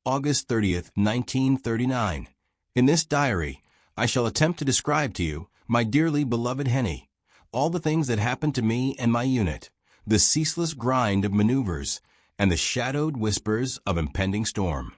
August 30th, 1939. In this diary, I shall attempt to describe to you, my dearly beloved Henny, all the things that happened to me and my unit, the ceaseless grind of maneuvers, and the shadowed whispers of impending storm.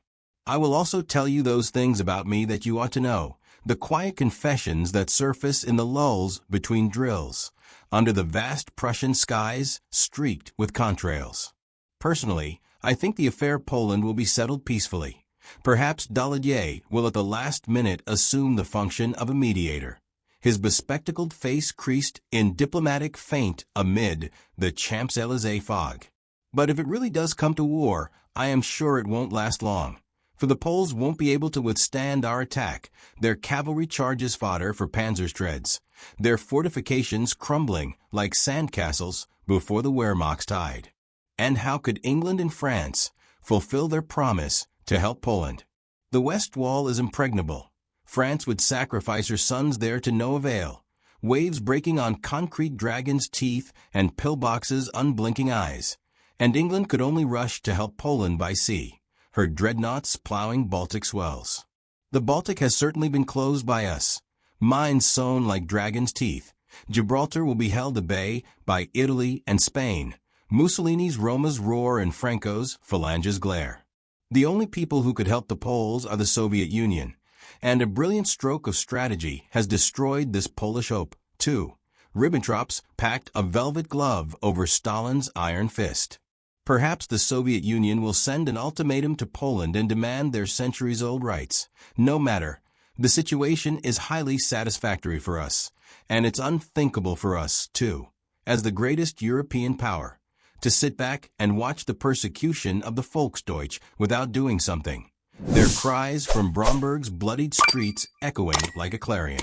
I will also tell you those things about me that you ought to know, the quiet confessions that surface in the lulls between drills, under the vast Prussian skies streaked with contrails. Personally, I think the affair Poland will be settled peacefully. Perhaps Daladier will at the last minute assume the function of a mediator, his bespectacled face creased in diplomatic feint amid the Champs-Élysées fog. But if it really does come to war, I am sure it won't last long, for the Poles won't be able to withstand our attack, their cavalry charges fodder for Panzerstreds, their fortifications crumbling like sandcastles before the Wehrmacht's tide. And how could England and France fulfill their promise to help Poland? The West Wall is impregnable. France would sacrifice her sons there to no avail, waves breaking on concrete dragons' teeth and pillboxes' unblinking eyes. And England could only rush to help Poland by sea, her dreadnoughts plowing Baltic swells. The Baltic has certainly been closed by us, mines sown like dragons' teeth. Gibraltar will be held at bay by Italy and Spain, Mussolini's Roma's roar and Franco's phalanges glare. The only people who could help the Poles are the Soviet Union, and a brilliant stroke of strategy has destroyed this Polish hope, too. Ribbentrop's Pact, a velvet glove over Stalin's iron fist. Perhaps the Soviet Union will send an ultimatum to Poland and demand their centuries-old rights. No matter. The situation is highly satisfactory for us, and it's unthinkable for us, too, as the greatest European power, to sit back and watch the persecution of the Volksdeutsch without doing something, their cries from Bromberg's bloodied streets echoing like a clarion.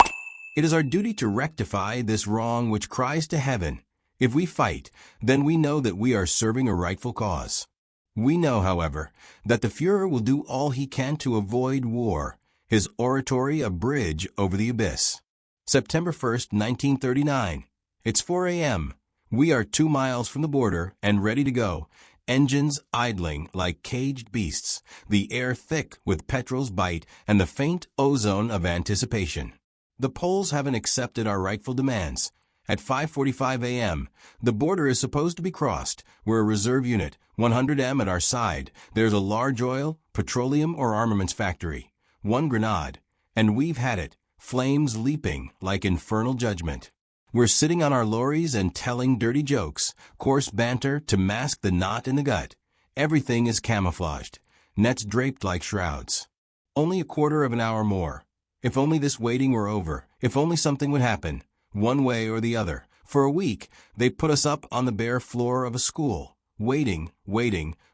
It is our duty to rectify this wrong which cries to heaven. If we fight, then we know that we are serving a rightful cause. We know, however, that the Führer will do all he can to avoid war, his oratory a bridge over the abyss. September 1st, 1939. It's 4 a.m. We are 2 miles from the border and ready to go, engines idling like caged beasts, the air thick with petrol's bite and the faint ozone of anticipation. The Poles haven't accepted our rightful demands. At 5:45 a.m., the border is supposed to be crossed. We're a reserve unit, 100M at our side. There's a large oil, petroleum, or armaments factory, 1 grenade, and we've had it, flames leaping like infernal judgment. We're sitting on our lorries and telling dirty jokes, coarse banter to mask the knot in the gut. Everything is camouflaged, nets draped like shrouds. Only a quarter of an hour more. If only this waiting were over, if only something would happen, one way or the other. For a week, they put us up on the bare floor of a school, waiting.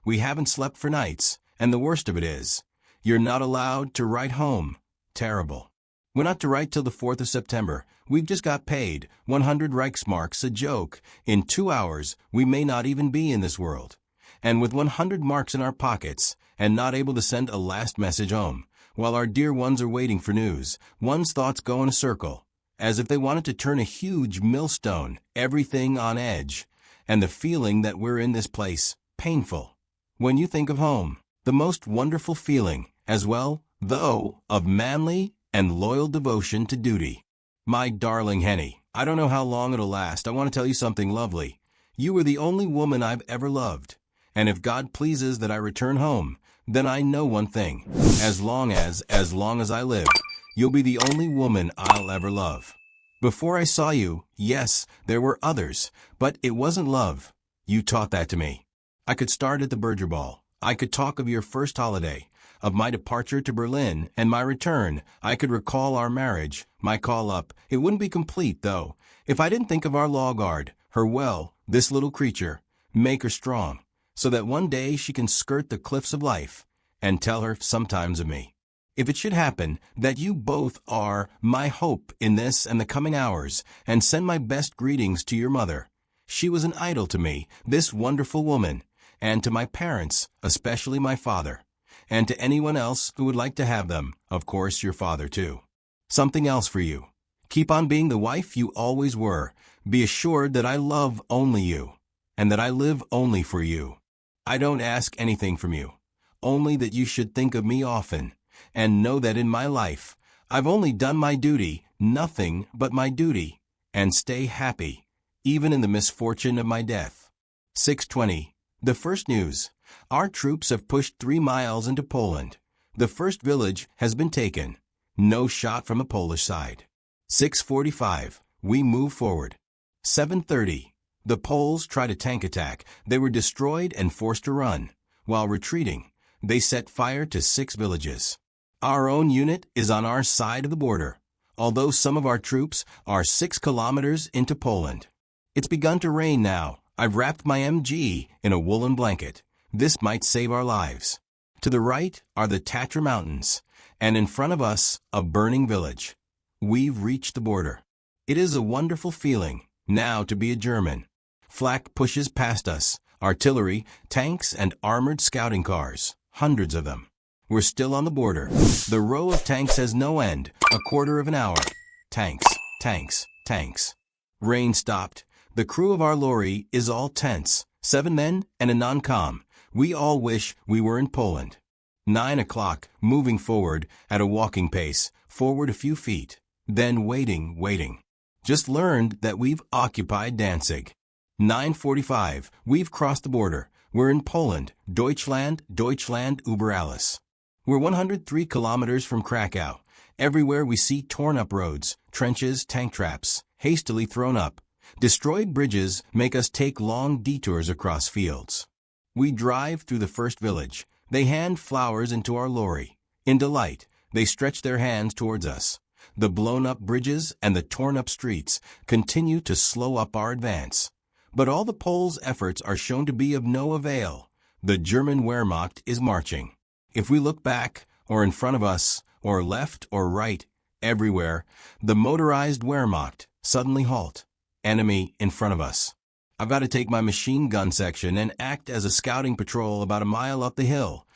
We haven't slept for nights, and the worst of it is, you're not allowed to write home. Terrible. We're not to write till the 4th of September. We've just got paid, 100 Reichsmarks, a joke. In 2 hours, we may not even be in this world. And with 100 marks in our pockets, and not able to send a last message home, while our dear ones are waiting for news, one's thoughts go in a circle, as if they wanted to turn a huge millstone, everything on edge, and the feeling that we're in this place, painful. When you think of home, the most wonderful feeling, as well, though, of manly and loyal devotion to duty. My darling Henny, I don't know how long it'll last. I want to tell you something lovely. You are the only woman I've ever loved, and if God pleases that I return home, then I know one thing. As long as I live, you'll be the only woman I'll ever love. Before I saw you, yes, there were others, but it wasn't love. You taught that to me. I could start at the Berger Ball. I could talk of your first holiday, of my departure to Berlin and my return. I could recall our marriage, my call up. It wouldn't be complete, though, if I didn't think of our law guard, this little creature, make her strong, so that one day she can skirt the cliffs of life, and tell her sometimes of me. If it should happen that you both are my hope in this and the coming hours, and send my best greetings to your mother. She was an idol to me, this wonderful woman, and to my parents, especially my father, and to anyone else who would like to have them, of course your father too. Something else for you. Keep on being the wife you always were. Be assured that I love only you, and that I live only for you. I don't ask anything from you. only that you should think of me often, and know that in my life, I've only done my duty, nothing but my duty, and stay happy, even in the misfortune of my death. 6:20. The first news. Our troops have pushed 3 miles into Poland. The first village has been taken. No shot from the Polish side. 6:45. We move forward. 7:30. The Poles tried a tank attack. They were destroyed and forced to run. While retreating, they set fire to 6 villages. Our own unit is on our side of the border, although some of our troops are 6 kilometers into Poland. It's begun to rain now. I've wrapped my MG in a woolen blanket. This might save our lives. To the right are the Tatra Mountains, and in front of us, a burning village. We've reached the border. It is a wonderful feeling, now to be a German. Flak pushes past us, artillery, tanks, and armored scouting cars, hundreds of them. We're still on the border. The row of tanks has no end, a quarter of an hour. Tanks, tanks, tanks. Rain stopped. The crew of our lorry is all tense, 7 men and a non-com. We all wish we were in Poland. 9 o'clock, moving forward at a walking pace, forward a few feet, then waiting. Just learned that we've occupied Danzig. 9:45, we've crossed the border. We're in Poland, Deutschland über alles. We're 103 kilometers from Krakow. Everywhere we see torn up roads, trenches, tank traps, hastily thrown up. Destroyed bridges make us take long detours across fields. We drive through the first village. They hand flowers into our lorry. In delight, they stretch their hands towards us. The blown-up bridges and the torn-up streets continue to slow up our advance. But all the Poles' efforts are shown to be of no avail. The German Wehrmacht is marching. If we look back, or in front of us, or left or right, everywhere, the motorized Wehrmacht suddenly halt. Enemy in front of us. I've got to take my machine gun section and act as a scouting patrol about a mile up the hill.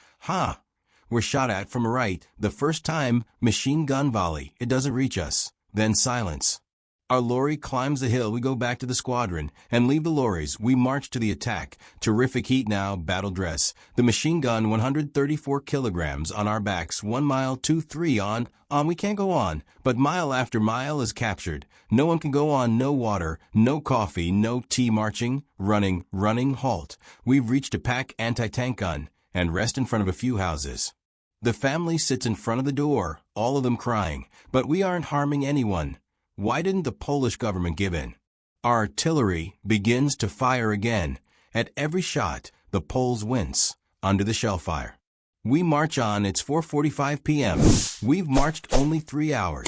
We're shot at from right. The first time, machine gun volley. It doesn't reach us. Then silence. Our lorry climbs the hill. We go back to the squadron and leave the lorries. We march to the attack. Terrific heat now, battle dress. The machine gun 134 kilograms on our backs. 1 mile, 2-3 on. We can't go on. But mile after mile is captured. No one can go on. No water, no coffee, no tea. Marching, running, halt. We've reached a pack anti-tank gun and rest in front of a few houses. The family sits in front of the door, all of them crying. But we aren't harming anyone. Why didn't the Polish government give in? Our artillery begins to fire again. At every shot, the Poles wince under the shell fire. We march on. It's 4:45 p.m. We've marched only 3 hours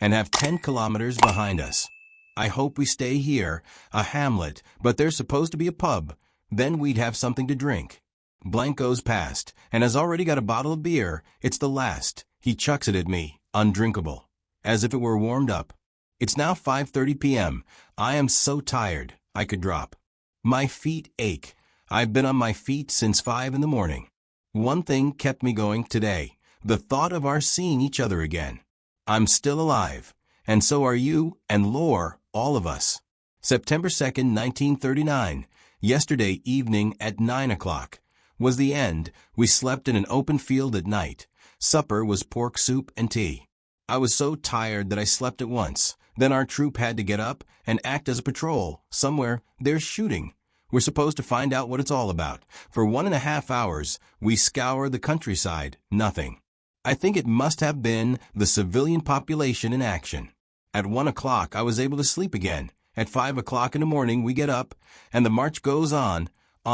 and have 10 kilometers behind us. I hope we stay here, a hamlet, but there's supposed to be a pub. Then we'd have something to drink. Blank goes past and has already got a bottle of beer. It's the last. He chucks it at me, undrinkable, as if it were warmed up. It's now 5:30 p.m. I am so tired, I could drop. My feet ache. I've been on my feet since 5 in the morning. One thing kept me going today, the thought of our seeing each other again. I'm still alive, and so are you and Lore, all of us. September 2nd, 1939, yesterday evening at 9 o'clock, was the end. We slept in an open field at night. Supper was pork soup and tea. I was so tired that I slept at once. Then our troop had to get up and act as a patrol. Somewhere, there's shooting. We're supposed to find out what it's all about. For 1.5 hours, we scour the countryside. Nothing. I think it must have been the civilian population in action. At 1 o'clock, I was able to sleep again. At 5 o'clock in the morning, we get up, and the march goes on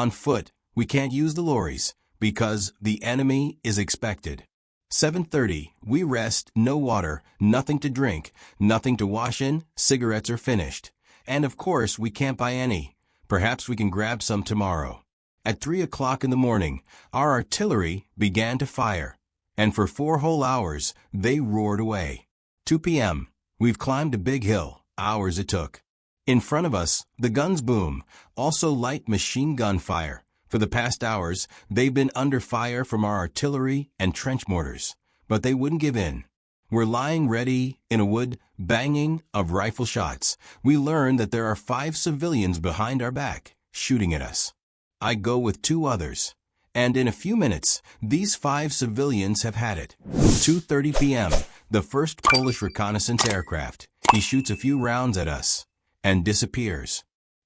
foot. We can't use the lorries, because the enemy is expected. 7:30, we rest, no water, nothing to drink, nothing to wash in, cigarettes are finished. And of course, we can't buy any. Perhaps we can grab some tomorrow. At 3 o'clock in the morning, our artillery began to fire. And for 4 whole hours, they roared away. 2 p.m., we've climbed a big hill, hours it took. In front of us, the guns boom, also light machine gun fire. For the past hours, they've been under fire from our artillery and trench mortars, but they wouldn't give in. We're lying ready in a wood, banging of rifle shots. We learn that there are 5 civilians behind our back, shooting at us. I go with 2 others. And in a few minutes, these 5 civilians have had it. 2:30 p.m., the first Polish reconnaissance aircraft. He shoots a few rounds at us and disappears.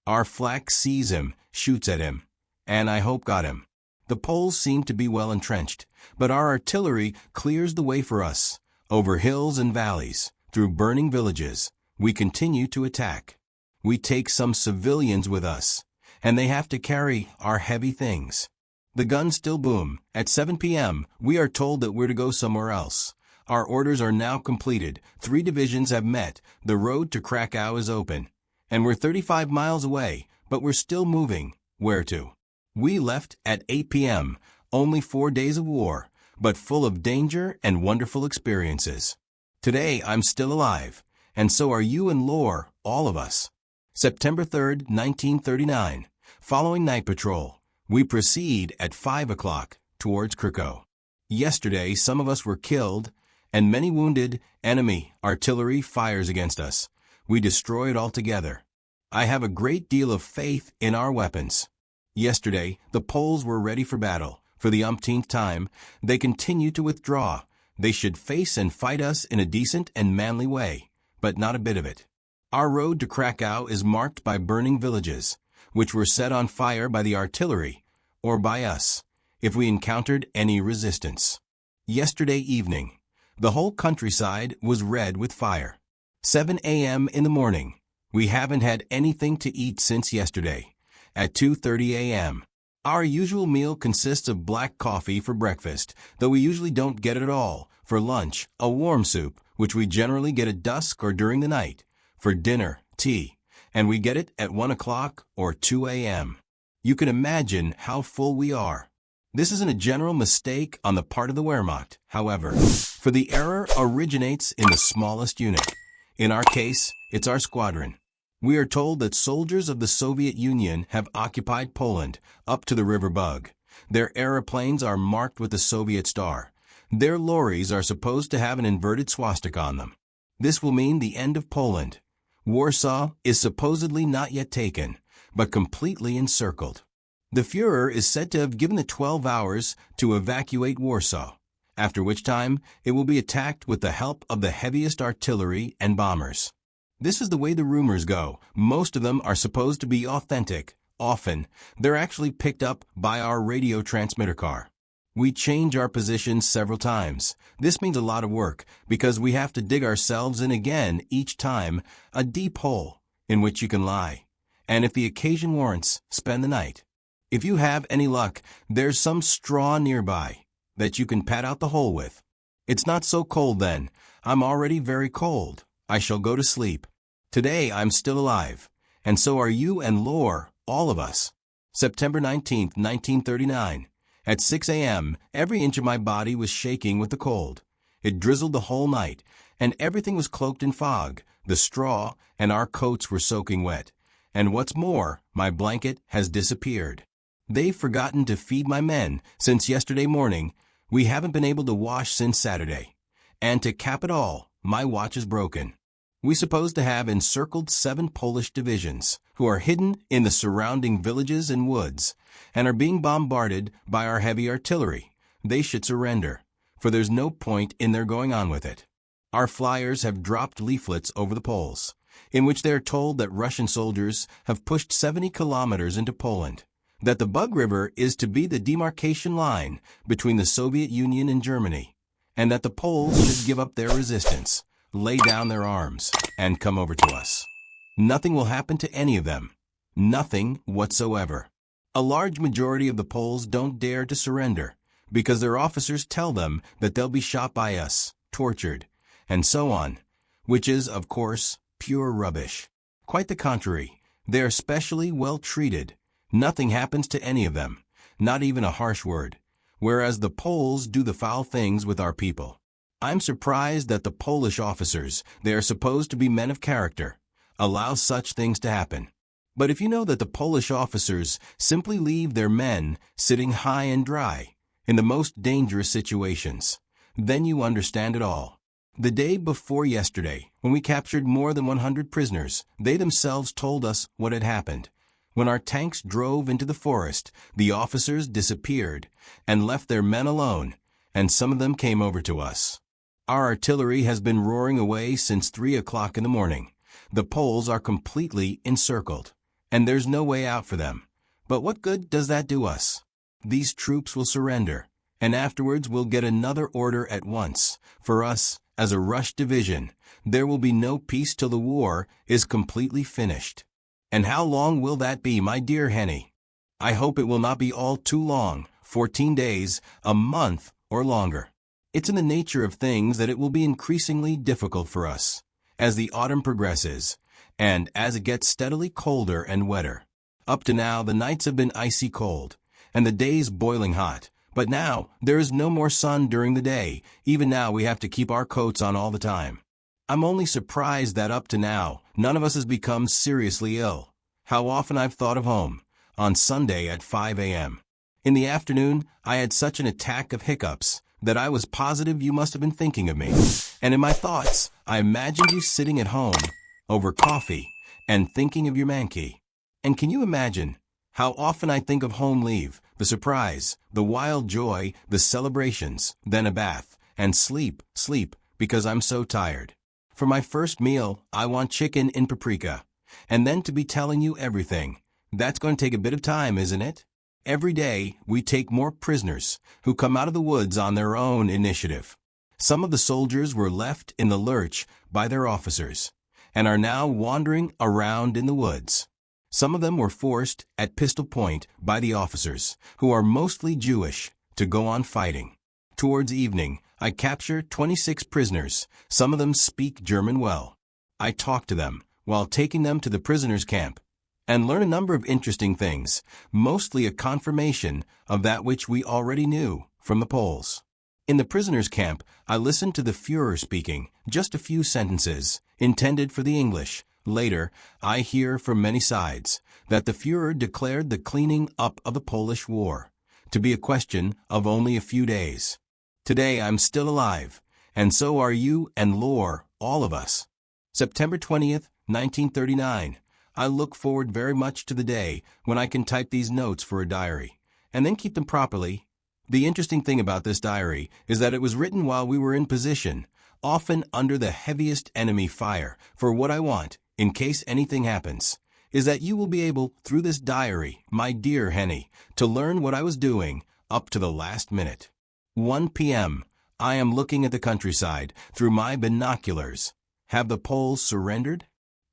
Our flak sees him, shoots at him, and I hope got him. The Poles seem to be well entrenched, but our artillery clears the way for us. Over hills and valleys, through burning villages, we continue to attack. We take some civilians with us, and they have to carry our heavy things. The guns still boom. At 7 p.m., we are told that we're to go somewhere else. Our orders are now completed. 3 divisions have met. The road to Krakow is open. And we're 35 miles away, but we're still moving. Where to? We left at 8 p.m., only 4 days of war, but full of danger and wonderful experiences. Today I'm still alive, and so are you and Lore, all of us. September 3rd, 1939. Following night patrol, we proceed at 5 o'clock towards Krakow. Yesterday some of us were killed, and many wounded. Enemy artillery fires against us. We destroy it altogether. I have a great deal of faith in our weapons. Yesterday, the Poles were ready for battle. For the umpteenth time, they continue to withdraw. They should face and fight us in a decent and manly way, but not a bit of it. Our road to Krakow is marked by burning villages, which were set on fire by the artillery, or by us, if we encountered any resistance. Yesterday evening, the whole countryside was red with fire. 7 a.m. in the morning. We haven't had anything to eat since yesterday. At 2:30 a.m., our usual meal consists of black coffee for breakfast, though we usually don't get it at all. For lunch, a warm soup, which we generally get at dusk or during the night. For dinner, tea, and we get it at 1 o'clock or 2 a.m. You can imagine how full we are. This isn't a general mistake on the part of the Wehrmacht, however, for the error originates in the smallest unit. In our case, it's our squadron. We are told that soldiers of the Soviet Union have occupied Poland up to the River Bug. Their aeroplanes are marked with the Soviet star. Their lorries are supposed to have an inverted swastika on them. This will mean the end of Poland. Warsaw is supposedly not yet taken, but completely encircled. The Führer is said to have given the 12 hours to evacuate Warsaw, after which time it will be attacked with the help of the heaviest artillery and bombers. This is the way the rumors go. Most of them are supposed to be authentic. Often, they're actually picked up by our radio transmitter car. We change our positions several times. This means a lot of work, because we have to dig ourselves in again each time, a deep hole in which you can lie. And if the occasion warrants, spend the night. If you have any luck, there's some straw nearby that you can pat out the hole with. It's not so cold then. I'm already very cold. I shall go to sleep. Today I'm still alive, and so are you and Lore, all of us. September 19th, 1939. At 6 a.m., every inch of my body was shaking with the cold. It drizzled the whole night, and everything was cloaked in fog. The straw and our coats were soaking wet. And what's more, my blanket has disappeared. They've forgotten to feed my men since yesterday morning. We haven't been able to wash since Saturday. And to cap it all, my watch is broken. We supposed to have encircled 7 Polish divisions, who are hidden in the surrounding villages and woods, and are being bombarded by our heavy artillery. They should surrender, for there's no point in their going on with it. Our flyers have dropped leaflets over the Poles, in which they are told that Russian soldiers have pushed 70 kilometers into Poland, that the Bug River is to be the demarcation line between the Soviet Union and Germany, and that the Poles should give up their resistance, lay down their arms, and come over to us. Nothing will happen to any of them. Nothing whatsoever. A large majority of the Poles don't dare to surrender, because their officers tell them that they'll be shot by us, tortured, and so on, which is, of course, pure rubbish. Quite the contrary. They are specially well treated. Nothing happens to any of them, not even a harsh word, whereas the Poles do the foul things with our people. I'm surprised that the Polish officers, they are supposed to be men of character, allow such things to happen. But if you know that the Polish officers simply leave their men sitting high and dry in the most dangerous situations, then you understand it all. The day before yesterday, when we captured more than 100 prisoners, they themselves told us what had happened. When our tanks drove into the forest, the officers disappeared and left their men alone, and some of them came over to us. Our artillery has been roaring away since 3 o'clock in the morning. The Poles are completely encircled, and there's no way out for them. But what good does that do us? These troops will surrender, and afterwards we'll get another order at once. For us, as a rush division, there will be no peace till the war is completely finished. And how long will that be, my dear Henny? I hope it will not be all too long, 14 days, a month, or longer. It's in the nature of things that it will be increasingly difficult for us, as the autumn progresses, and as it gets steadily colder and wetter. Up to now, the nights have been icy cold, and the days boiling hot, but now there is no more sun during the day. Even now we have to keep our coats on all the time. I'm only surprised that up to now, none of us has become seriously ill. How often I've thought of home, on Sunday at 5 a.m. In the afternoon, I had such an attack of hiccups that I was positive you must have been thinking of me. And in my thoughts, I imagined you sitting at home, over coffee, and thinking of your Mankey. And can you imagine how often I think of home leave, the surprise, the wild joy, the celebrations, then a bath, and sleep, because I'm so tired. For my first meal, I want chicken in paprika. And then to be telling you everything. That's going to take a bit of time, isn't it? Every day, we take more prisoners who come out of the woods on their own initiative. Some of the soldiers were left in the lurch by their officers and are now wandering around in the woods. Some of them were forced at pistol point by the officers, who are mostly Jewish, to go on fighting. Towards evening, I capture 26 prisoners. Some of them speak German well. I talk to them while taking them to the prisoners' camp and learn a number of interesting things, mostly a confirmation of that which we already knew from the Poles. In the prisoners' camp, I listened to the Führer speaking just a few sentences intended for the English. Later, I hear from many sides that the Führer declared the cleaning up of the Polish war to be a question of only a few days. Today I'm still alive, and so are you and Lore, all of us. September 20th, 1939. I look forward very much to the day when I can type these notes for a diary, and then keep them properly. The interesting thing about this diary is that it was written while we were in position, often under the heaviest enemy fire. For what I want, in case anything happens, is that you will be able, through this diary, my dear Henny, to learn what I was doing up to the last minute. 1 p.m. I am looking at the countryside through my binoculars. Have the Poles surrendered?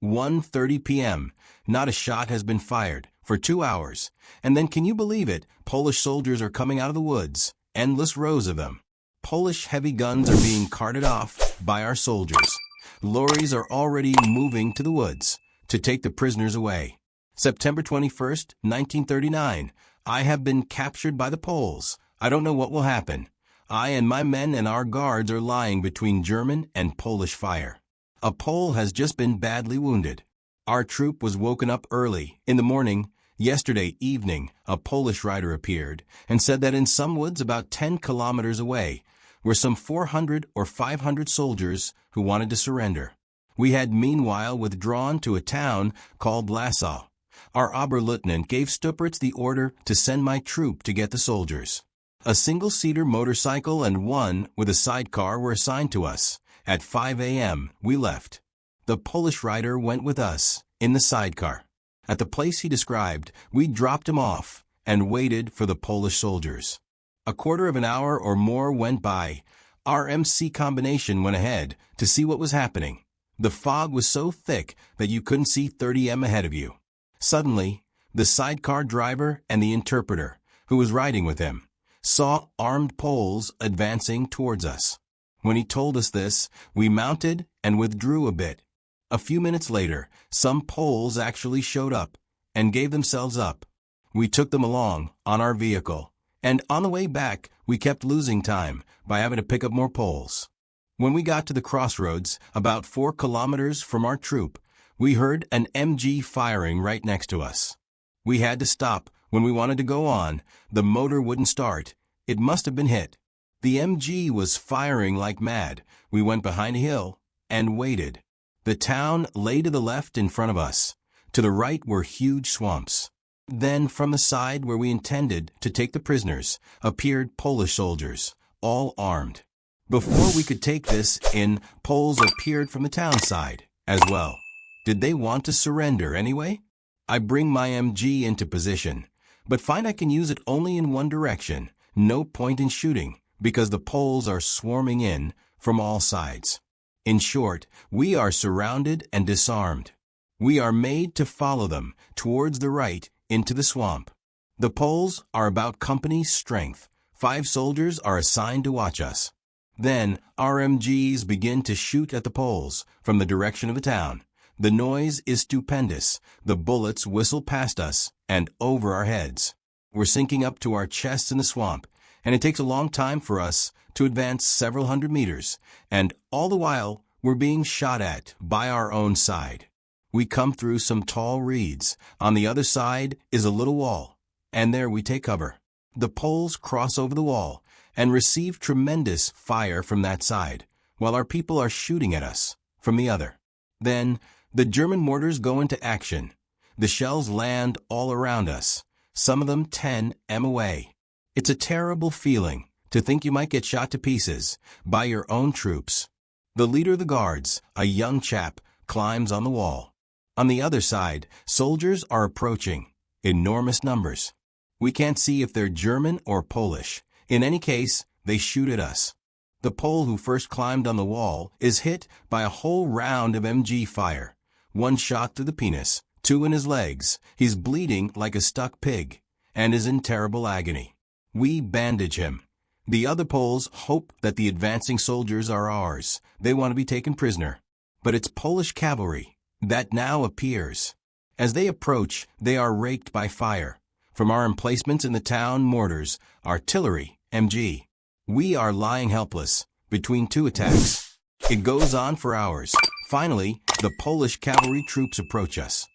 1:30 p.m. Not a shot has been fired for 2 hours. And then, can you believe it, Polish soldiers are coming out of the woods, endless rows of them. Polish heavy guns are being carted off by our soldiers. Lorries are already moving to the woods to take the prisoners away. September 21st, 1939. I have been captured by the Poles. I don't know what will happen. I and my men and our guards are lying between German and Polish fire. A Pole has just been badly wounded. Our troop was woken up early in the morning. Yesterday evening, a Polish rider appeared and said that in some woods about 10 kilometers away were some 400 or 500 soldiers who wanted to surrender. We had meanwhile withdrawn to a town called Lasaw. Our Oberleutnant gave Stupritz the order to send my troop to get the soldiers. A single-seater motorcycle and one with a sidecar were assigned to us. At 5 a.m., we left. The Polish rider went with us in the sidecar. At the place he described, we dropped him off and waited for the Polish soldiers. A quarter of an hour or more went by. Our MC combination went ahead to see what was happening. The fog was so thick that you couldn't see 30 m ahead of you. Suddenly, the sidecar driver and the interpreter, who was riding with him, saw armed Poles advancing towards us. When he told us this, we mounted and withdrew a bit. A few minutes later, some Poles actually showed up and gave themselves up. We took them along on our vehicle, and on the way back, we kept losing time by having to pick up more Poles. When we got to the crossroads, about 4 kilometers from our troop, we heard an MG firing right next to us. We had to stop when we wanted to go on. The motor wouldn't start. It must have been hit. The MG was firing like mad. We went behind a hill and waited. The town lay to the left in front of us. To the right were huge swamps. Then, from the side where we intended to take the prisoners, appeared Polish soldiers, all armed. Before we could take this in, Poles appeared from the town side, as well. Did they want to surrender anyway? I bring my MG into position, but find I can use it only in one direction. No point in shooting, because the Poles are swarming in from all sides. In short, we are surrounded and disarmed. We are made to follow them towards the right into the swamp. The Poles are about company strength. 5 soldiers are assigned to watch us. Then our MGs begin to shoot at the Poles from the direction of the town. The noise is stupendous. The bullets whistle past us and over our heads. We're sinking up to our chests in the swamp, and it takes a long time for us to advance several hundred meters, and all the while we're being shot at by our own side. We come through some tall reeds. On the other side is a little wall, and there we take cover. The Poles cross over the wall and receive tremendous fire from that side, while our people are shooting at us from the other. Then the German mortars go into action. The shells land all around us, some of them 10 m away. It's a terrible feeling to think you might get shot to pieces by your own troops. The leader of the guards, a young chap, climbs on the wall. On the other side, soldiers are approaching, enormous numbers. We can't see if they're German or Polish. In any case, they shoot at us. The Pole who first climbed on the wall is hit by a whole round of MG fire. 1 shot through the penis, 2 in his legs. He's bleeding like a stuck pig and is in terrible agony. We bandage him. The other Poles hope that the advancing soldiers are ours. They want to be taken prisoner. But it's Polish cavalry that now appears. As they approach, they are raked by fire. From our emplacements in the town, mortars, artillery, MG. We are lying helpless between 2 attacks. It goes on for hours. Finally, the Polish cavalry troops approach us.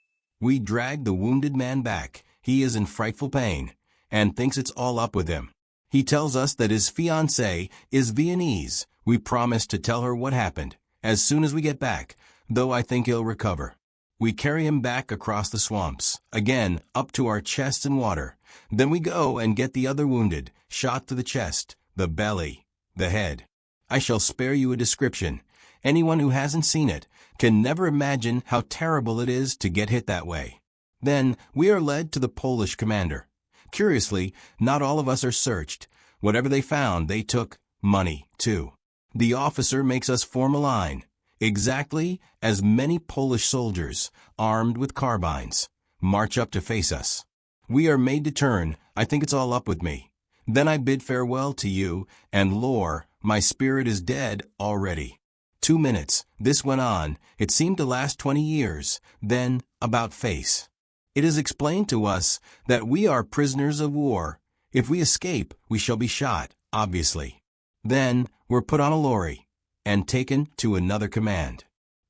We drag the wounded man back. He is in frightful pain and thinks it's all up with him. He tells us that his fiancée is Viennese. We promise to tell her what happened as soon as we get back, though I think he'll recover. We carry him back across the swamps, again up to our chests in water. Then we go and get the other wounded, shot to the chest, the belly, the head. I shall spare you a description. Anyone who hasn't seen it can never imagine how terrible it is to get hit that way. Then we are led to the Polish commander. Curiously, not all of us are searched. Whatever they found, they took. Money, too. The officer makes us form a line. Exactly as many Polish soldiers, armed with carbines, march up to face us. We are made to turn. I think it's all up with me. Then I bid farewell to you, and lore, my spirit is dead already. 2 minutes, this went on. It seemed to last 20 years. Then, about face. It is explained to us that we are prisoners of war. If we escape, we shall be shot, obviously. Then, we're put on a lorry and taken to another command.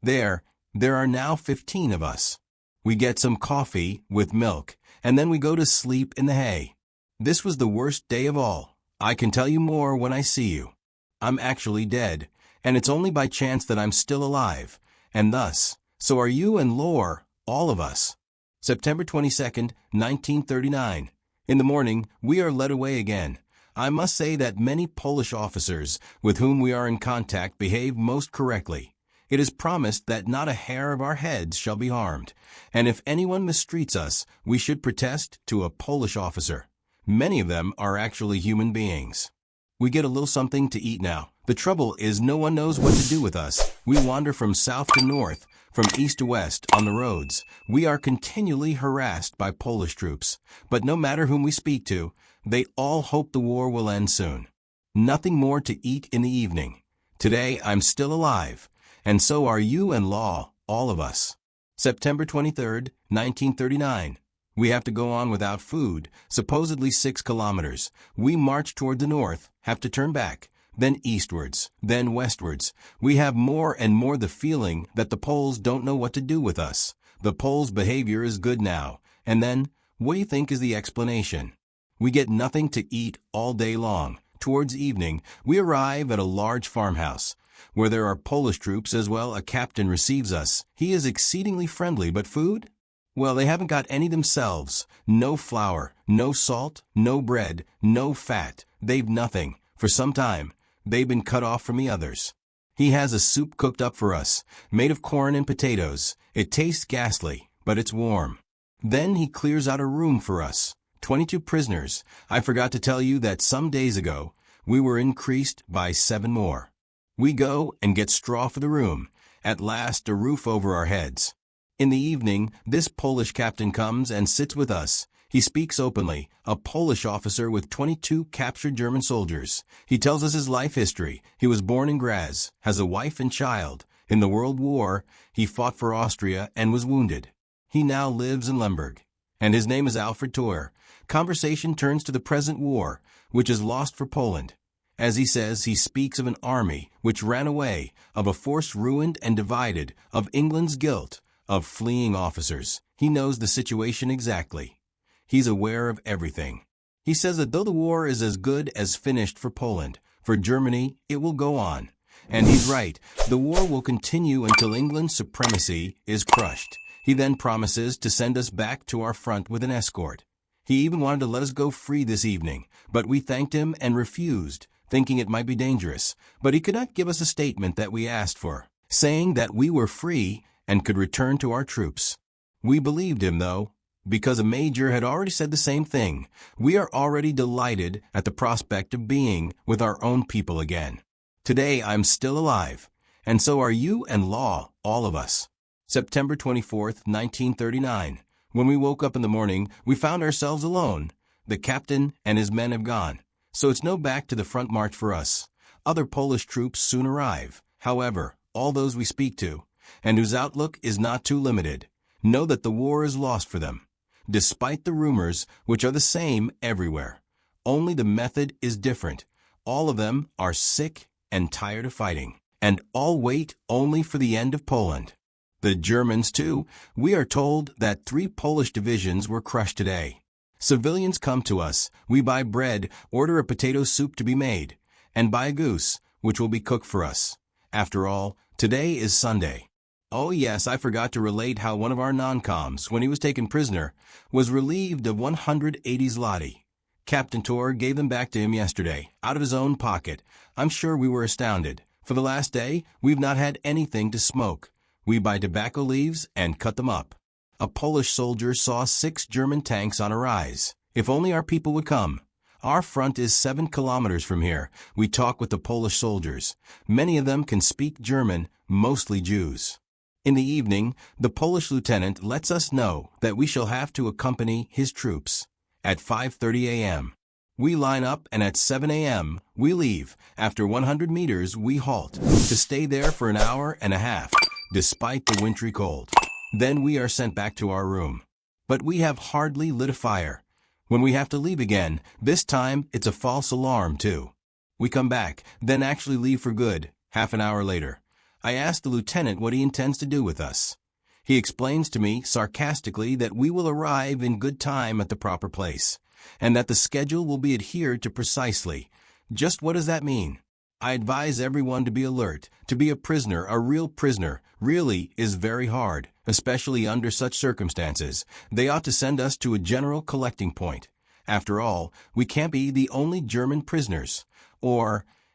There are now 15 of us. We get some coffee with milk, and then we go to sleep in the hay. This was the worst day of all. I can tell you more when I see you. I'm actually dead, and it's only by chance that I'm still alive, and thus, so are you and Lore, all of us. September 22nd, 1939. In the morning, we are led away again. I must say that many Polish officers with whom we are in contact behave most correctly. It is promised that not a hair of our heads shall be harmed, and if anyone mistreats us, we should protest to a Polish officer. Many of them are actually human beings. We get a little something to eat now. The trouble is no one knows what to do with us. We wander from south to north, from east to west on the roads. We are continually harassed by Polish troops, but no matter whom we speak to, they all hope the war will end soon. Nothing more to eat in the evening. Today I'm still alive, and so are you and Law, all of us. September 23rd, 1939. We have to go on without food, supposedly 6 kilometers. We march toward the north, have to turn back, then eastwards, then westwards. We have more and more the feeling that the Poles don't know what to do with us. The Poles' behavior is good now. And then, what do you think is the explanation? We get nothing to eat all day long. Towards evening, we arrive at a large farmhouse, where there are Polish troops as well. A captain receives us. He is exceedingly friendly, but food? Well, they haven't got any themselves. No flour, no salt, no bread, no fat. They've nothing. For some time, they've been cut off from the others. He has a soup cooked up for us, made of corn and potatoes. It tastes ghastly, but it's warm. Then he clears out a room for us. 22 prisoners. I forgot to tell you that some days ago, we were increased by 7 more. We go and get straw for the room. At last, a roof over our heads. In the evening, this Polish captain comes and sits with us. He speaks openly, a Polish officer with 22 captured German soldiers. He tells us his life history. He was born in Graz, has a wife and child. In the World War, he fought for Austria and was wounded. He now lives in Lemberg, and his name is Alfred Tor. Conversation turns to the present war, which is lost for Poland. As he says, he speaks of an army which ran away, of a force ruined and divided, of England's guilt, of fleeing officers. He knows the situation exactly. He's aware of everything. He says that though the war is as good as finished for Poland, for Germany, it will go on. And he's right. The war will continue until England's supremacy is crushed. He then promises to send us back to our front with an escort. He even wanted to let us go free this evening, but we thanked him and refused, thinking it might be dangerous. But he could not give us a statement that we asked for, saying that we were free and could return to our troops. We believed him, though, because a major had already said the same thing. We are already delighted at the prospect of being with our own people again. Today I'm still alive, and so are you and Law, all of us. September 24th, 1939. When we woke up in the morning, we found ourselves alone. The captain and his men have gone, so it's no back to the front march for us. Other Polish troops soon arrive. However, all those we speak to, and whose outlook is not too limited, know that the war is lost for them, despite the rumors, which are the same everywhere. Only the method is different. All of them are sick and tired of fighting, and all wait only for the end of Poland. The Germans, too. We are told that 3 Polish divisions were crushed today. Civilians come to us. We buy bread, order a potato soup to be made, and buy a goose, which will be cooked for us. After all, today is Sunday. Oh yes, I forgot to relate how one of our non-coms, when he was taken prisoner, was relieved of 180 zloty. Captain Tor gave them back to him yesterday, out of his own pocket. I'm sure we were astounded. For the last day, we've not had anything to smoke. We buy tobacco leaves and cut them up. A Polish soldier saw 6 German tanks on a rise. If only our people would come. Our front is 7 kilometers from here. We talk with the Polish soldiers. Many of them can speak German, mostly Jews. In the evening, the Polish lieutenant lets us know that we shall have to accompany his troops. At 5:30 a.m. we line up, and at 7 a.m. we leave. After 100 meters, we halt, to stay there for an hour and a half, despite the wintry cold. Then we are sent back to our room. But we have hardly lit a fire. When we have to leave again, this time it's a false alarm too. We come back, then actually leave for good, half an hour later. I ask the lieutenant what he intends to do with us. He explains to me sarcastically that we will arrive in good time at the proper place, and that the schedule will be adhered to precisely. Just what does that mean? I advise everyone to be alert. To be a prisoner, a real prisoner, really is very hard, especially under such circumstances. They ought to send us to a general collecting point. After all, we can't be the only German prisoners.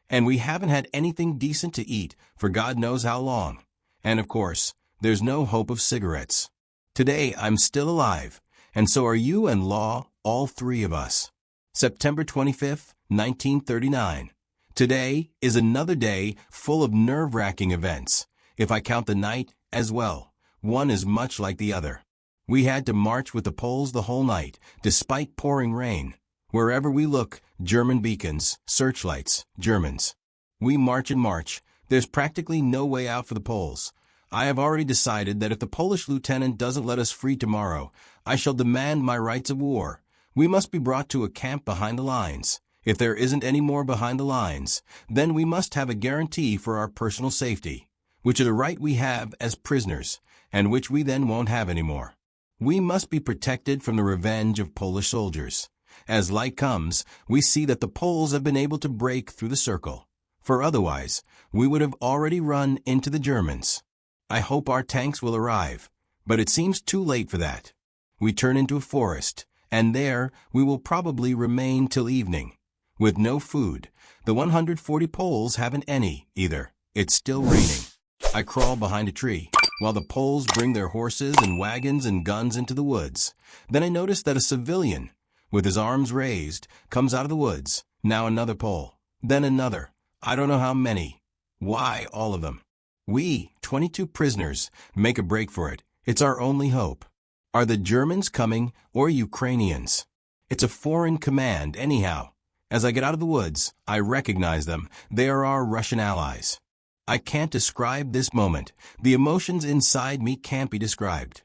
And we haven't had anything decent to eat for God knows how long. And of course, there's no hope of cigarettes. Today I'm still alive, and so are you and Law, all 3 of us. September 25th, 1939. Today is another day full of nerve-wracking events, if I count the night as well. One is much like the other. We had to march with the Poles the whole night, despite pouring rain. Wherever we look, German beacons, searchlights, Germans. We march and march. There's practically no way out for the Poles. I have already decided that if the Polish lieutenant doesn't let us free tomorrow, I shall demand my rights of war. We must be brought to a camp behind the lines. If there isn't any more behind the lines, then we must have a guarantee for our personal safety, which is a right we have as prisoners, and which we then won't have anymore. We must be protected from the revenge of Polish soldiers. As light comes, we see that the Poles have been able to break through the circle, for otherwise we would have already run into the Germans. I hope our tanks will arrive. But it seems too late for that. We turn into a forest, and there we will probably remain till evening. With no food, the 140 Poles haven't any, either. It's still raining. I crawl behind a tree, while the Poles bring their horses and wagons and guns into the woods. Then I notice that a civilian, with his arms raised, comes out of the woods. Now another Pole. Then another. I don't know how many. Why all of them? We, 22 prisoners, make a break for it. It's our only hope. Are the Germans coming or Ukrainians? It's a foreign command, anyhow. As I get out of the woods, I recognize them. They are our Russian allies. I can't describe this moment. The emotions inside me can't be described.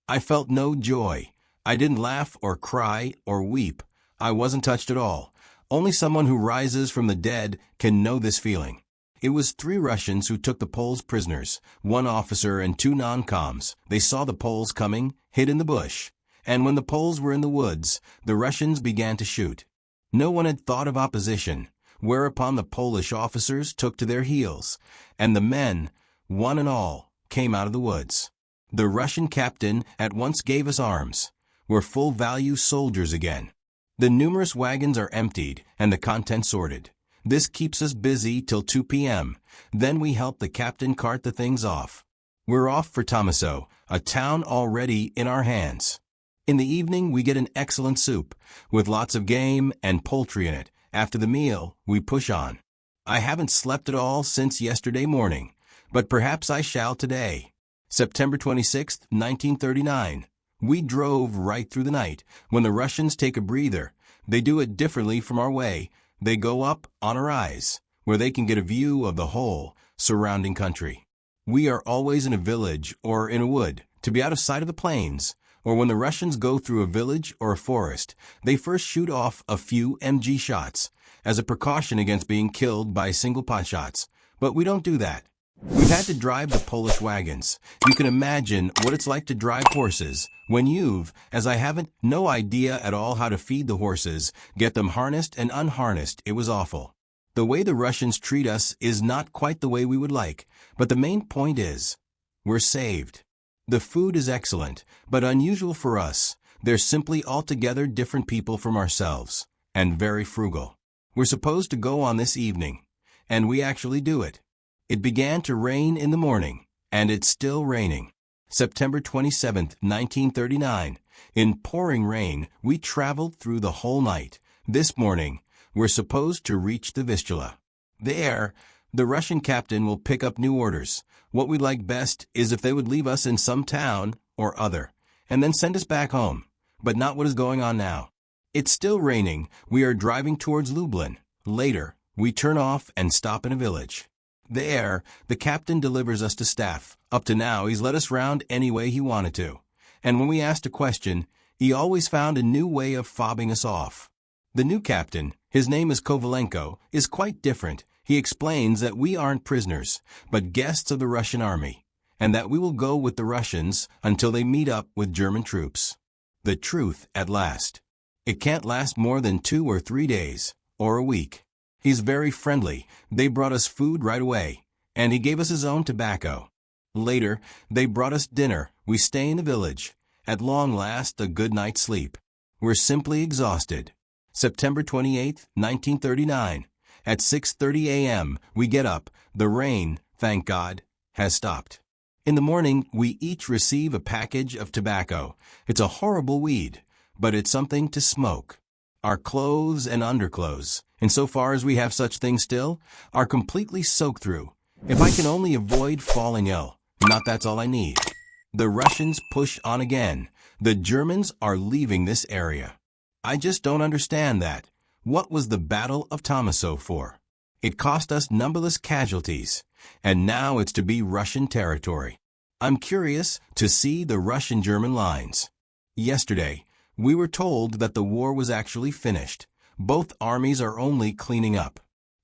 I felt no joy. I didn't laugh or cry or weep. I wasn't touched at all. Only someone who rises from the dead can know this feeling. It was 3 Russians who took the Poles prisoners, 1 officer and 2 non-coms. They saw the Poles coming, hid in the bush. And when the Poles were in the woods, the Russians began to shoot. No one had thought of opposition, whereupon the Polish officers took to their heels, and the men, one and all, came out of the woods. The Russian captain at once gave us arms. We're full-value soldiers again. The numerous wagons are emptied and the contents sorted. This keeps us busy till 2 p.m. Then we help the captain cart the things off. We're off for Tomaso, a town already in our hands. In the evening we get an excellent soup, with lots of game and poultry in it. After the meal, we push on. I haven't slept at all since yesterday morning, but perhaps I shall today. September 26, 1939. We drove right through the night. When the Russians take a breather, they do it differently from our way. They go up on a rise, where they can get a view of the whole surrounding country. We are always in a village or in a wood, to be out of sight of the plains, or when the Russians go through a village or a forest, they first shoot off a few MG shots, as a precaution against being killed by single pot shots. But we don't do that. We've had to drive the Polish wagons. You can imagine what it's like to drive horses when you've, as I haven't, no idea at all how to feed the horses, get them harnessed and unharnessed. It was awful. The way the Russians treat us is not quite the way we would like, but the main point is, we're saved. The food is excellent, but unusual for us. They're simply altogether different people from ourselves, and very frugal. We're supposed to go on this evening, and we actually do it. It began to rain in the morning, and it's still raining. September 27, 1939. In pouring rain, we traveled through the whole night. This morning, we're supposed to reach the Vistula. There, the Russian captain will pick up new orders. What we'd like best is if they would leave us in some town or other, and then send us back home, but not what is going on now. It's still raining. We are driving towards Lublin. Later, we turn off and stop in a village. There, the captain delivers us to staff. Up to now, he's let us round any way he wanted to. And when we asked a question, he always found a new way of fobbing us off. The new captain, his name is Kovalenko, is quite different. He explains that we aren't prisoners, but guests of the Russian army, and that we will go with the Russians until they meet up with German troops. The truth at last. It can't last more than 2 or 3 days, or a week. He's very friendly. They brought us food right away, and he gave us his own tobacco. Later, they brought us dinner. We stay in the village. At long last, a good night's sleep. We're simply exhausted. September 28, 1939. At 6:30 a.m., we get up. The rain, thank God, has stopped. In the morning, we each receive a package of tobacco. It's a horrible weed, but it's something to smoke. Our clothes and underclothes, insofar as we have such things still, are completely soaked through. If I can only avoid falling ill, not that's all I need. The Russians push on again. The Germans are leaving this area. I just don't understand that. What was the Battle of Tomaso for? It cost us numberless casualties, and now it's to be Russian territory. I'm curious to see the Russian-German lines. Yesterday, we were told that the war was actually finished. Both armies are only cleaning up.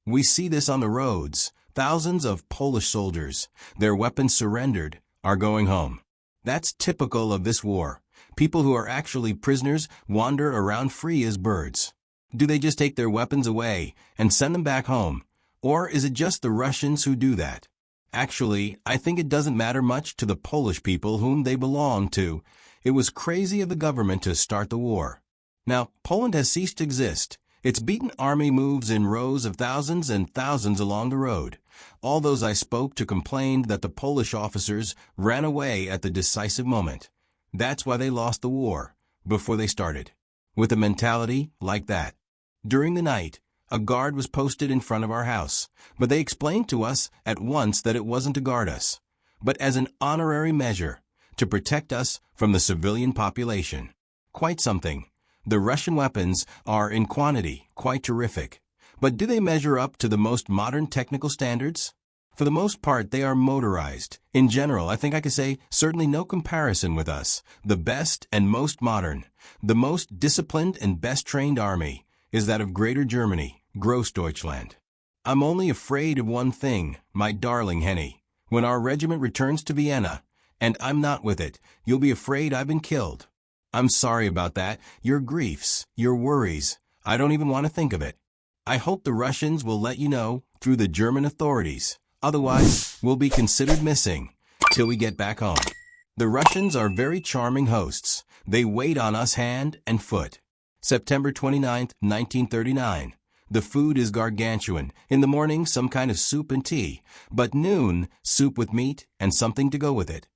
We see this on the roads. Thousands of Polish soldiers, their weapons surrendered, are going home. That's typical of this war. People who are actually prisoners wander around free as birds. Do they just take their weapons away and send them back home? Or is it just the Russians who do that? Actually, I think it doesn't matter much to the Polish people whom they belong to. It was crazy of the government to start the war. Now, Poland has ceased to exist. Its beaten army moves in rows of thousands and thousands along the road. All those I spoke to complained that the Polish officers ran away at the decisive moment. That's why they lost the war, before they started. With a mentality like that. During the night, a guard was posted in front of our house, but they explained to us at once that it wasn't to guard us, but as an honorary measure, to protect us from the civilian population. Quite something. The Russian weapons are, in quantity, quite terrific. But do they measure up to the most modern technical standards? For the most part, they are motorized. In general, I think I could say certainly no comparison with us. The best and most modern, the most disciplined and best trained army is that of Greater Germany, Großdeutschland. I'm only afraid of one thing, my darling Henny. When our regiment returns to Vienna, and I'm not with it, you'll be afraid I've been killed. I'm sorry about that, your griefs, your worries. I don't even want to think of it. I hope the Russians will let you know through the German authorities. Otherwise, we'll be considered missing till we get back home. The Russians are very charming hosts. They wait on us hand and foot. September 29, 1939. The food is gargantuan. In the morning, some kind of soup and tea. But noon, soup with meat and something to go with it.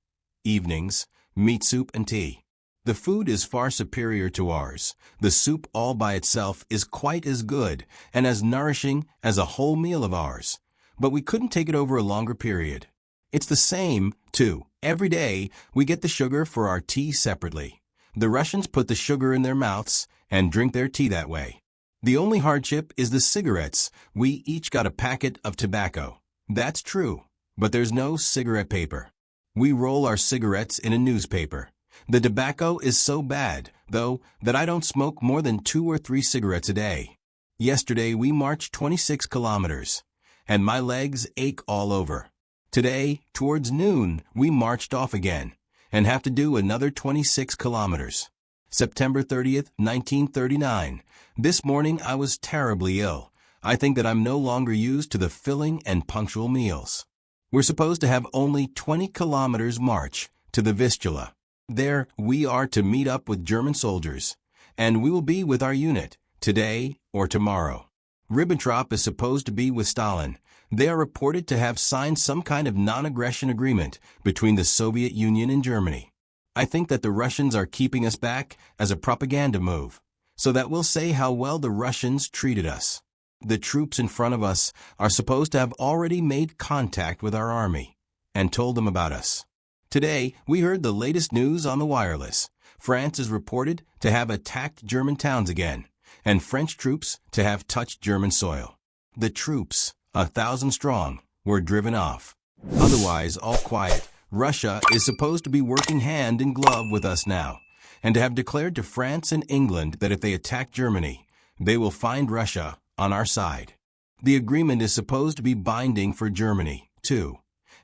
Evenings, meat soup and tea. The food is far superior to ours. The soup all by itself is quite as good and as nourishing as a whole meal of ours. But we couldn't take it over a longer period. It's the same, too. Every day, we get the sugar for our tea separately. The Russians put the sugar in their mouths and drink their tea that way. The only hardship is the cigarettes. We each got a packet of tobacco. That's true, but there's no cigarette paper. We roll our cigarettes in a newspaper. The tobacco is so bad, though, that I don't smoke more than 2 or 3 cigarettes a day. Yesterday we marched 26 kilometers, and my legs ache all over. Today, towards noon, we marched off again, and have to do another 26 kilometers. September 30th, 1939. This morning I was terribly ill. I think that I'm no longer used to the filling and punctual meals. We're supposed to have only 20 kilometers march to the Vistula. There, we are to meet up with German soldiers, and we will be with our unit, today or tomorrow. Ribbentrop is supposed to be with Stalin. They are reported to have signed some kind of non-aggression agreement between the Soviet Union and Germany. I think that the Russians are keeping us back as a propaganda move, so that we'll say how well the Russians treated us. The troops in front of us are supposed to have already made contact with our army and told them about us. Today, we heard the latest news on the wireless. France is reported to have attacked German towns again, and French troops to have touched German soil. The troops, 1,000 strong, were driven off. Otherwise, all quiet. Russia is supposed to be working hand in glove with us now, and to have declared to France and England that if they attack Germany, they will find Russia on our side. The agreement is supposed to be binding for Germany, too.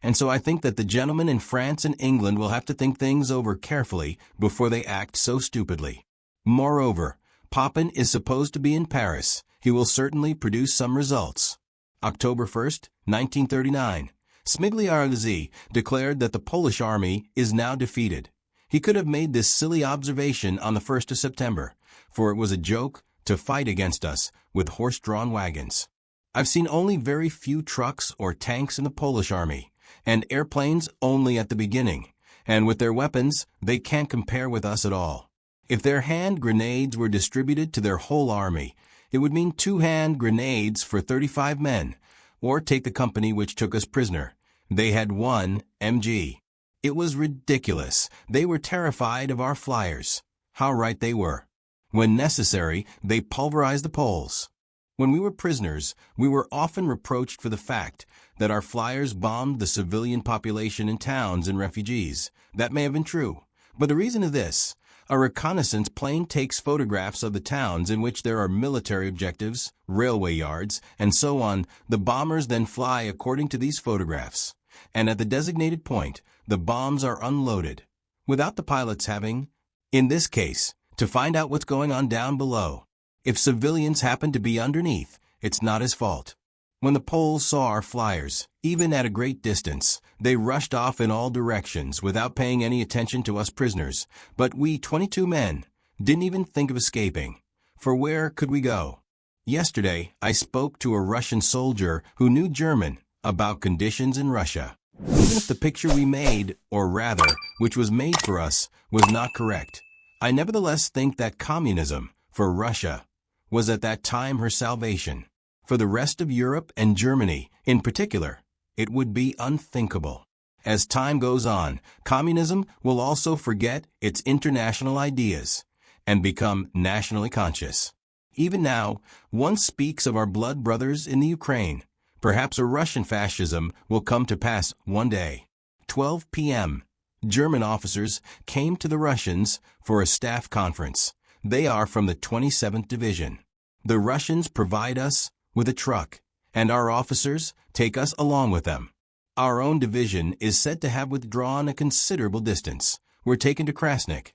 And so I think that the gentlemen in France and England will have to think things over carefully before they act so stupidly. Moreover, Papin is supposed to be in Paris. He will certainly produce some results. October 1st, 1939. Smigliarzi declared that the Polish army is now defeated. He could have made this silly observation on the 1st of September, for it was a joke to fight against us with horse-drawn wagons. I've seen only very few trucks or tanks in the Polish army, and airplanes only at the beginning, and with their weapons, they can't compare with us at all. If their hand grenades were distributed to their whole army, it would mean 2 hand grenades for 35 men, or take the company which took us prisoner. They had 1 MG. It was ridiculous. They were terrified of our flyers. How right they were. When necessary, they pulverized the Poles. When we were prisoners, we were often reproached for the fact that our flyers bombed the civilian population in towns and refugees. That may have been true, but the reason is this. A reconnaissance plane takes photographs of the towns in which there are military objectives, railway yards, and so on. The bombers then fly according to these photographs, and at the designated point, the bombs are unloaded, without the pilots having, in this case, to find out what's going on down below. If civilians happen to be underneath, it's not his fault. When the Poles saw our flyers, even at a great distance, they rushed off in all directions without paying any attention to us prisoners. But we 22 men didn't even think of escaping. For where could we go? Yesterday, I spoke to a Russian soldier who knew German about conditions in Russia. Even if the picture we made, or rather, which was made for us, was not correct, I nevertheless think that communism, for Russia, was at that time her salvation. For the rest of Europe and Germany, in particular, it would be unthinkable. As time goes on, communism will also forget its international ideas and become nationally conscious. Even now, one speaks of our blood brothers in the Ukraine. Perhaps a Russian fascism will come to pass one day. 12 p.m. German officers came to the Russians for a staff conference. They are from the 27th Division. The Russians provide us with a truck, and our officers take us along with them. Our own division is said to have withdrawn a considerable distance. We're taken to Krasnik.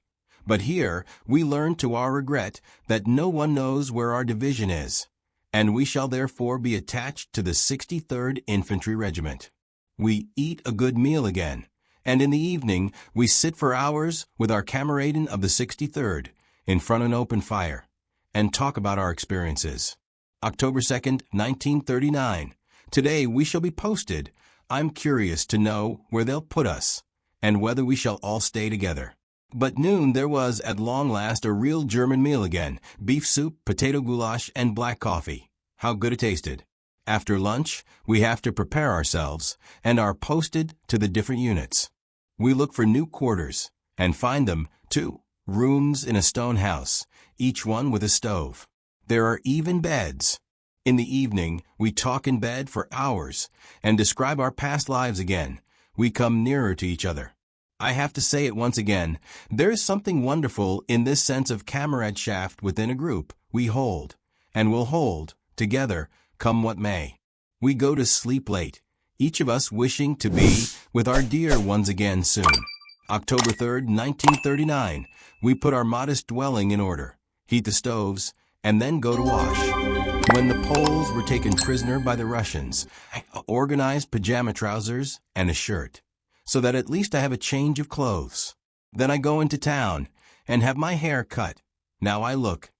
But here we learn to our regret that no one knows where our division is, and we shall therefore be attached to the 63rd Infantry Regiment. We eat a good meal again, and in the evening we sit for hours with our kameraden of the 63rd in front of an open fire and talk about our experiences. October 2nd, 1939. Today we shall be posted. I'm curious to know where they'll put us, and whether we shall all stay together. But noon there was at long last a real German meal again, beef soup, potato goulash, and black coffee. How good it tasted. After lunch, we have to prepare ourselves, and are posted to the different units. We look for new quarters, and find them, too. Rooms in a stone house, each one with a stove. There are even beds. In the evening, we talk in bed for hours and describe our past lives again. We come nearer to each other. I have to say it once again, there is something wonderful in this sense of comradeship within a group we hold, and will hold, together, come what may. We go to sleep late, each of us wishing to be with our dear ones again soon. October 3rd, 1939, we put our modest dwelling in order, heat the stoves, and then go to wash. When the Poles were taken prisoner by the Russians, I organized pajama trousers and a shirt, so that at least I have a change of clothes. Then I go into town and have my hair cut. Now I look